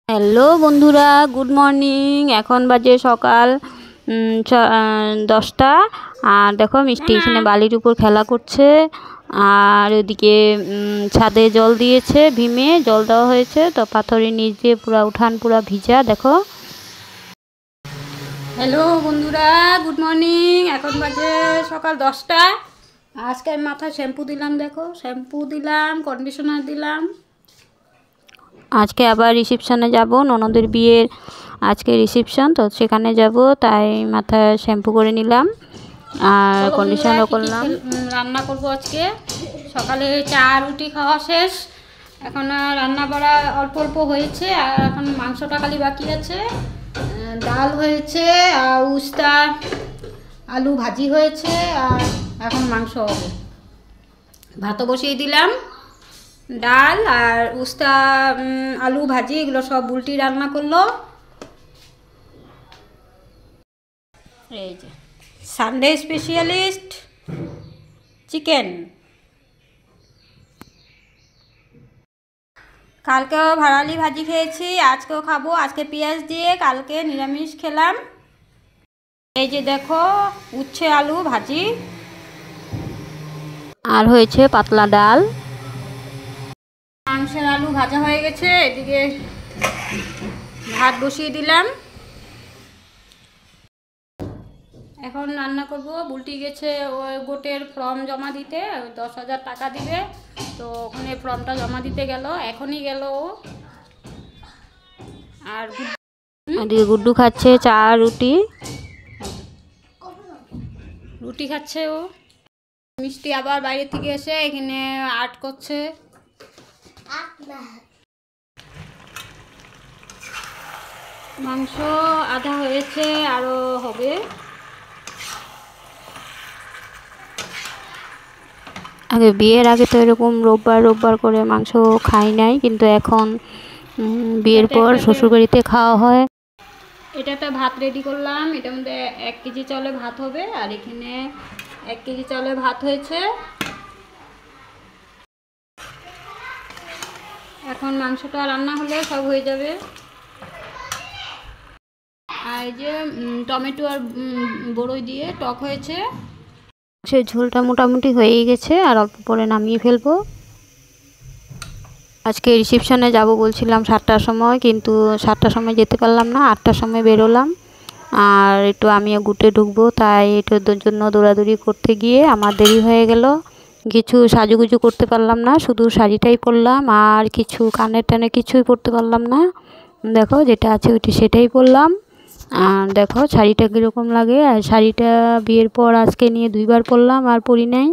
Hello বন্ধুরা, good morning. এখন বাজে সকাল 10টা। আর দেখো মিষ্টি এখানে বালির উপর খেলা করছে। আর ওদিকে ছাদে জল দিয়েছে, ভীমে জল দেওয়া হয়েছে, তো পাথরের নিচ দিয়ে পুরো উঠান পুরো ভিজা। দেখো। হ্যালো বন্ধুরা, গুড মর্নিং। এখন বাজে সকাল 10টা। আজকে আমি মাথায় শ্যাম্পু দিলাম, দেখো শ্যাম্পু দিলাম, কন্ডিশনার দিলাম। আজকে আবার রিসেপশানে যাব, ননদের বিয়ের আজকে রিসেপশন, তো সেখানে যাব, তাই মাথায় শ্যাম্পু করে নিলাম আর কন্ডিশনারও করলাম। রান্না করব আজকে। সকালে চা রুটি খাওয়া শেষ, এখন রান্না করা অল্প অল্প হয়েছে, আর এখন মাংসটা খালি বাকি আছে। ডাল হয়েছে, আর উস্তা আলু ভাজি হয়েছে, আর এখন মাংস হবে। ভাতও বসিয়ে দিলাম। ডাল আর উস্তা আলু ভাজি এগুলো সব উল্টি রান্না করলো। এই যে সানডে স্পেশালিস্ট চিকেন। কালকেও ভাড়ালি ভাজি খেয়েছি, আজকেও খাবো। আজকে পেঁয়াজ দিয়ে, কালকে নিরামিষ খেলাম। এই যে দেখো উচ্ছে আলু ভাজি, আর হয়েছে পাতলা ডাল। মাংসের আলু ভাজা হয়ে গেছে, এদিকে ভাত বসিয়ে দিলাম। এখন রান্না করব। বুলটি গেছে ওই গোটের ফর্ম জমা দিতে, 10,000 টাকা দিবে, তো ওখানে ফর্মটা জমা দিতে গেল, এখনই গেল ও। আর এদিকে গুড্ডু খাচ্ছে চা রুটি, রুটি খাচ্ছে ও। মিষ্টি আবার বাইরে থেকে এসে এখানে আর্ট করছে। মাংস আধা হয়েছে, আরো হবে। আগে বিয়ের আগে তো এরকম রোববার রোববার করে মাংস খাই নাই, কিন্তু এখন বিয়ের পর শ্বশুরবাড়িতে খাওয়া হয়। এটা একটা ভাত রেডি করলাম, এটার মধ্যে 1 কেজি চালে ভাত হবে, আর এখানে 1 কেজি চালে ভাত হয়েছে। এখন মাংসটা রান্না হলে সব হয়ে যাবে। আর এই যে টমেটো আর বড়ই দিয়ে টক হয়েছে। সে ঝোলটা মোটামুটি হয়েই গেছে, আর অল্প পরে নামিয়ে ফেলবো। আজকে রিসেপশনে যাব বলছিলাম 7টার সময়, কিন্তু 7টার সময় যেতে পারলাম না, 8টার সময় বেরোলাম। আর একটু আমিও গুটে ঢুকবো, তাই এটার জন্য দৌড়াদৌড়ি করতে গিয়ে আমার দেরি হয়ে গেল। কিছু সাজুগুজু করতে পারলাম না, শুধু শাড়িটাই পরলাম, আর কিছু কানের টানে কিছুই পরতে পারলাম না। দেখো যেটা আছে ওইটি সেটাই পরলাম। আর দেখো শাড়িটা কীরকম লাগে। আর শাড়িটা বিয়ের পর আজকে নিয়ে 2বার পরলাম, আর পরি নাই।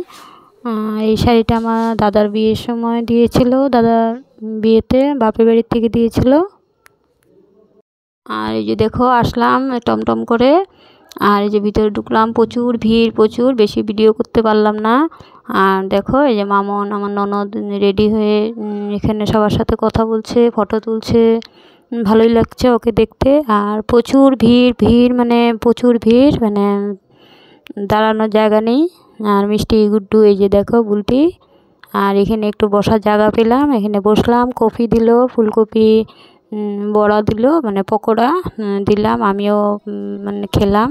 এই শাড়িটা আমার দাদার বিয়ের সময় দিয়েছিল, দাদার বিয়েতে বাপের বাড়ির থেকে দিয়েছিল। আর এই যে দেখো আসলাম টমটম করে, আর এই যে ভিতরে ঢুকলাম, প্রচুর ভিড়, প্রচুর, বেশি ভিডিও করতে পারলাম না। আর দেখো এই যে মামন আমার ননদ রেডি হয়ে এখানে সবার সাথে কথা বলছে, ফটো তুলছে, ভালোই লাগছে ওকে দেখতে। আর প্রচুর ভিড়, ভিড় মানে প্রচুর ভিড়, মানে দাঁড়ানোর জায়গা নেই। আর মিষ্টি গুড্ডু এই যে দেখো বুলটি। আর এখানে একটু বসার জায়গা পেলাম, এখানে বসলাম। কফি দিল, ফুলকপি বড়া দিল, মানে পকোড়া দিলাম, আমিও মানে খেলাম।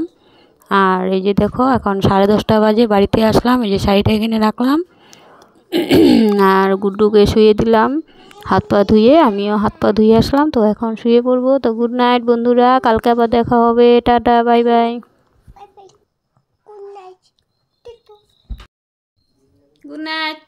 আর এই যে দেখো এখন 10:30 বাজে, বাড়িতে আসলাম। এই যে শাড়িটা এখানে রাখলাম, আর গুড্ডুকে শুয়ে দিলাম হাত পা ধুয়ে, আমিও হাত পা ধুয়ে আসলাম। তো এখন শুয়ে পড়বো। তো গুড নাইট বন্ধুরা, কালকে আবার দেখা হবে। Tata, bye bye. Good night.